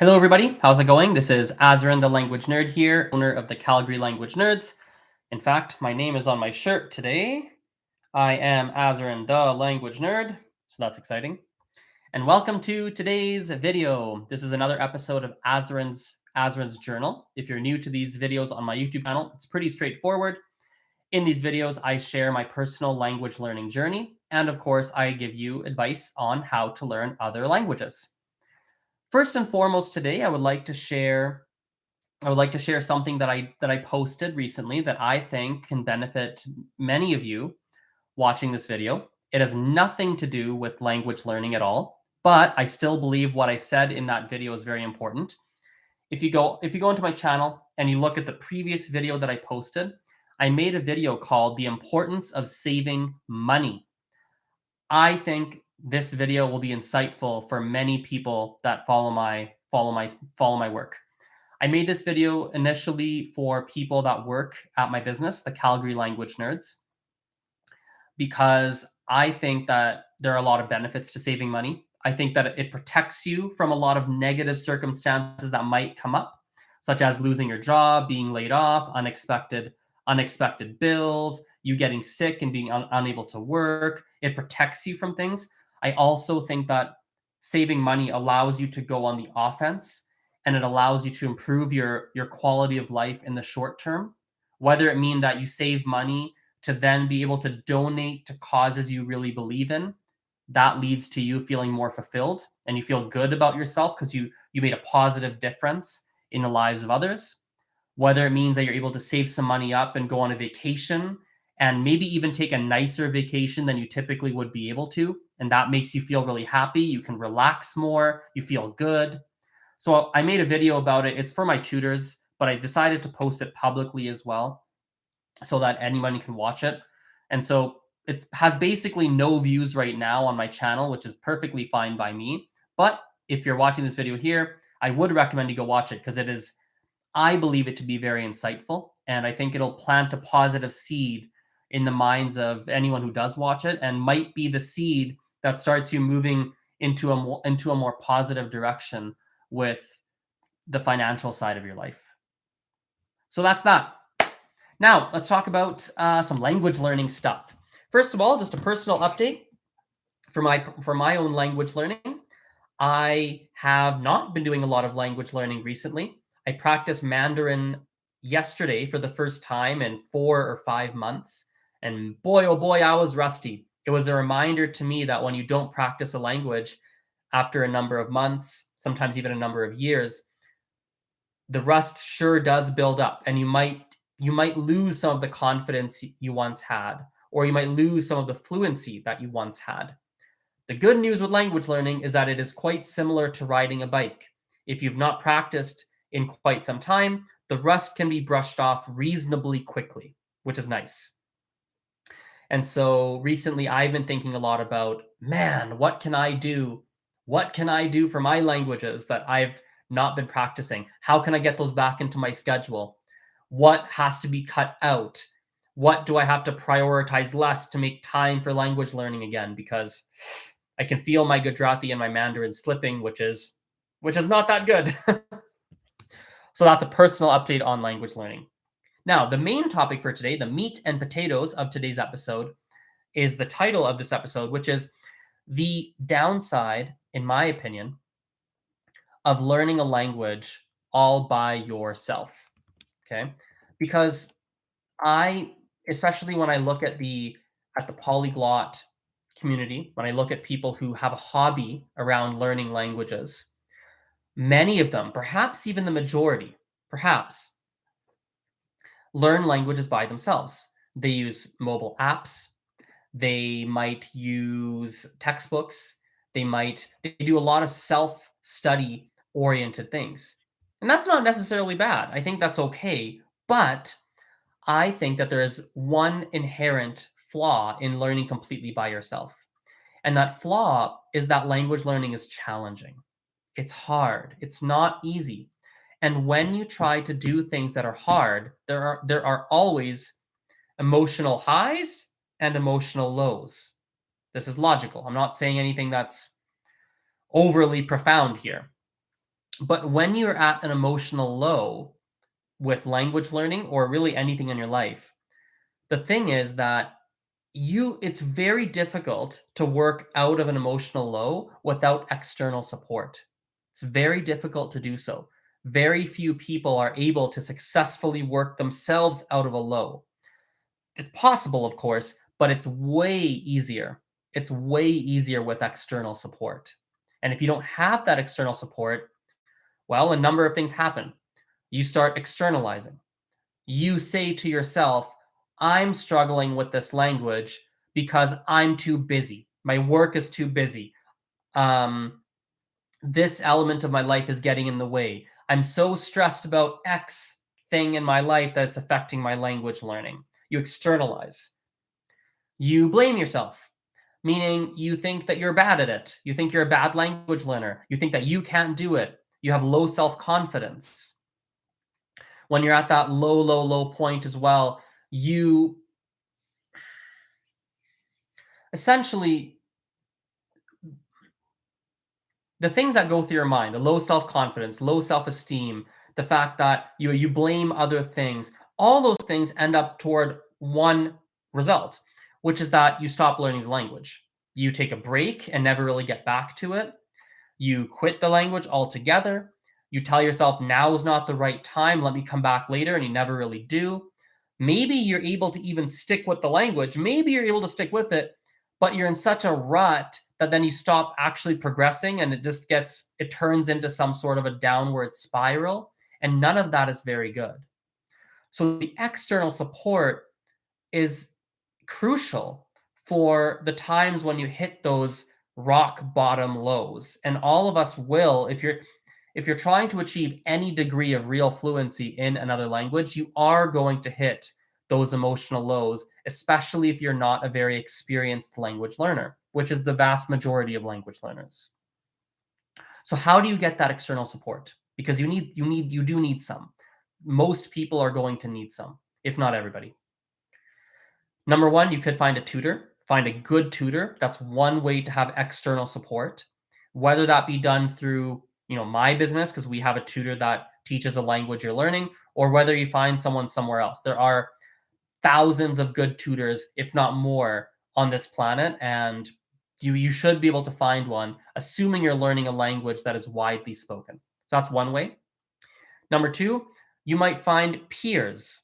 Hello, everybody. How's it going? This is Azren, the language nerd here, owner of the Calgary Language Nerds. In fact, my name is on my shirt today. I am Azren, the language nerd. So that's exciting. And welcome to today's video. This is another episode of Azren's Journal. If you're new to these videos on my YouTube channel, it's pretty straightforward. In these videos, I share my personal language learning journey, and of course, I give you advice on how to learn other languages. First and foremost, today I would like to share something that I posted recently that I think can benefit many of you watching this video. It has nothing to do with language learning at all, but I still believe what I said in that video is very important. If you go into my channel and you look at the previous video that I posted, I made a video called The Importance of Saving Money. I think this video will be insightful for many people that follow my work. I made this video initially for people that work at my business, the Calgary Language Nerds, because I think that there are a lot of benefits to saving money. I think that it protects you from a lot of negative circumstances that might come up, such as losing your job, being laid off, unexpected bills, you getting sick and being unable to work. It protects you from things. I also think that saving money allows you to go on the offense, and it allows you to improve your quality of life in the short term, whether it mean that you save money to then be able to donate to causes you really believe in. That leads to you feeling more fulfilled and you feel good about yourself because you made a positive difference in the lives of others. Whether it means that you're able to save some money up and go on a vacation and maybe even take a nicer vacation than you typically would be able to, and that makes you feel really happy, you can relax more, you feel good. So I made a video about it. It's for my tutors, but I decided to post it publicly as well so that anyone can watch it. And so it has basically no views right now on my channel, which is perfectly fine by me. But if you're watching this video here, I would recommend you go watch it because I believe it to be very insightful. And I think it'll plant a positive seed in the minds of anyone who does watch it and might be the seed that starts you moving into a more positive direction with the financial side of your life. So that's that. Now, let's talk about some language learning stuff. First of all, just a personal update for my own language learning. I have not been doing a lot of language learning recently. I practiced Mandarin yesterday for the first time in 4 or 5 months, and boy, oh boy, I was rusty. It was a reminder to me that when you don't practice a language after a number of months, sometimes even a number of years, the rust sure does build up, and you might lose some of the confidence you once had, or you might lose some of the fluency that you once had. The good news with language learning is that it is quite similar to riding a bike. If you've not practiced in quite some time, the rust can be brushed off reasonably quickly, which is nice. And so recently I've been thinking a lot about, man, what can I do? What can I do for my languages that I've not been practicing? How can I get those back into my schedule? What has to be cut out? What do I have to prioritize less to make time for language learning again? Because I can feel my Gujarati and my Mandarin slipping, which is not that good. So that's a personal update on language learning. Now, the main topic for today, the meat and potatoes of today's episode, is the title of this episode, which is the downside, in my opinion, of learning a language all by yourself. Okay? Because especially when I look at the polyglot community, when I look at people who have a hobby around learning languages, many of them, perhaps even the majority, perhaps, learn languages by themselves. They use mobile apps. They might use textbooks. They do a lot of self-study oriented things. And that's not necessarily bad. I think that's okay. But I think that there is one inherent flaw in learning completely by yourself. And that flaw is that language learning is challenging. It's hard. It's not easy. And when you try to do things that are hard, there are always emotional highs and emotional lows. This is logical. I'm not saying anything that's overly profound here. But when you're at an emotional low with language learning or really anything in your life, the thing is that it's very difficult to work out of an emotional low without external support. It's very difficult to do so. Very few people are able to successfully work themselves out of a low. It's possible, of course, but it's way easier. It's way easier with external support. And if you don't have that external support, well, a number of things happen. You start externalizing. You say to yourself, I'm struggling with this language because I'm too busy. My work is too busy. Um, this element of my life is getting in the way. I'm so stressed about X thing in my life that it's affecting my language learning. You externalize. You blame yourself, meaning you think that you're bad at it. You think you're a bad language learner. You think that you can't do it. You have low self confidence. When you're at that low, low, low point as well, you essentially, the things that go through your mind, the low self-confidence, low self-esteem, the fact that you blame other things, all those things end up toward one result, which is that you stop learning the language. You take a break and never really get back to it. You quit the language altogether. You tell yourself now is not the right time, let me come back later, and you never really do. Maybe you're able to even stick with the language. Maybe you're able to stick with it, but you're in such a rut that then you stop actually progressing and it turns into some sort of a downward spiral. And none of that is very good. So the external support is crucial for the times when you hit those rock bottom lows. And all of us will, if you're trying to achieve any degree of real fluency in another language, you are going to hit those emotional lows, especially if you're not a very experienced language learner, which is the vast majority of language learners. So how do you get that external support? Because you do need some. Most people are going to need some, if not everybody. Number one, you could find a tutor, find a good tutor. That's one way to have external support, whether that be done through, my business, because we have a tutor that teaches a language you're learning, or whether you find someone somewhere else. There are thousands of good tutors, if not more, on this planet, and you should be able to find one, assuming you're learning a language that is widely spoken. So that's one way. Number two, you might find peers.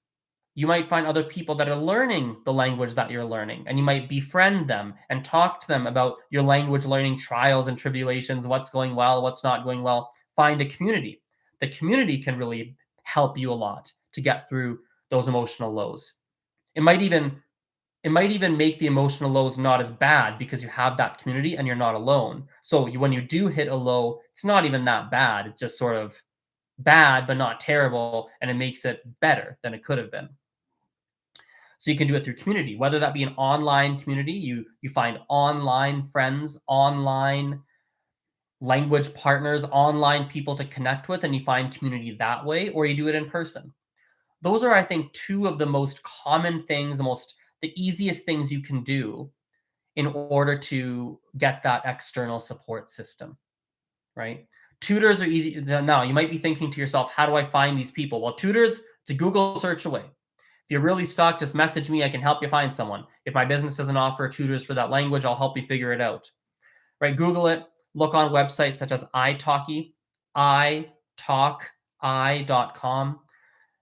You might find other people that are learning the language that you're learning, and you might befriend them and talk to them about your language learning trials and tribulations, what's going well, what's not going well. Find a community. The community can really help you a lot to get through those emotional lows. It might even make the emotional lows not as bad because you have that community and you're not alone. So when you do hit a low, it's not even that bad. It's just sort of bad but not terrible, and it makes it better than it could have been. So you can do it through community, whether that be an online community, you find online friends, online language partners, online people to connect with, and you find community that way, or you do it in person. Those are, I think, two of the most common things, the easiest things you can do in order to get that external support system, right? Tutors are easy. Now, you might be thinking to yourself, how do I find these people? Well, tutors, it's a Google search away. If you're really stuck, just message me. I can help you find someone. If my business doesn't offer tutors for that language, I'll help you figure it out. Right? Google it. Look on websites such as italki, italki.com.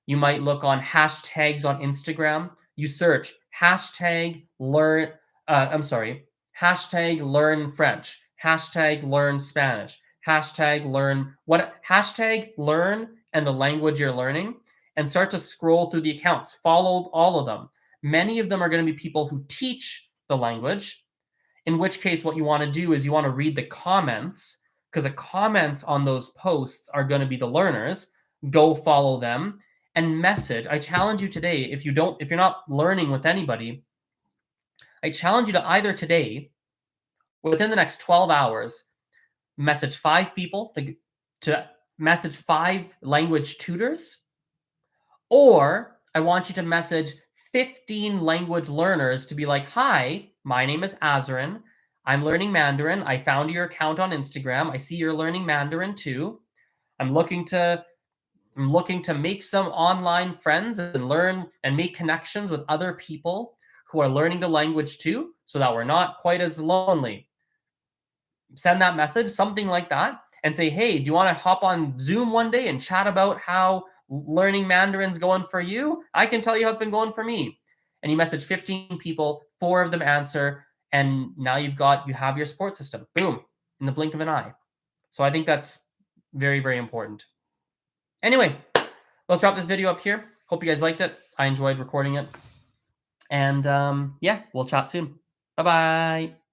You might look on hashtags on Instagram. You search hashtag learn. Hashtag learn French. Hashtag learn Spanish. Hashtag learn and the language you're learning, and start to scroll through the accounts. Follow all of them. Many of them are going to be people who teach the language, in which case what you want to do is you want to read the comments, because the comments on those posts are going to be the learners. Go follow them and message. I challenge you today, if you're not learning with anybody, I challenge you to either today, within the next 12 hours, message 5 people to message 5 language tutors, or I want you to message 15 language learners to be like, hi, my name is Azren. I'm learning Mandarin. I found your account on Instagram. I see you're learning Mandarin too. I'm looking to make some online friends and learn and make connections with other people who are learning the language too, so that we're not quite as lonely. Send that message, something like that, and say, hey, do you want to hop on Zoom one day and chat about how learning Mandarin's going for you? I can tell you how it's been going for me. And you message 15 people, 4 of them answer, and now you have your support system. Boom, in the blink of an eye. So I think that's very, very important. Anyway, let's wrap this video up here. Hope you guys liked it. I enjoyed recording it. And yeah, we'll chat soon. Bye-bye.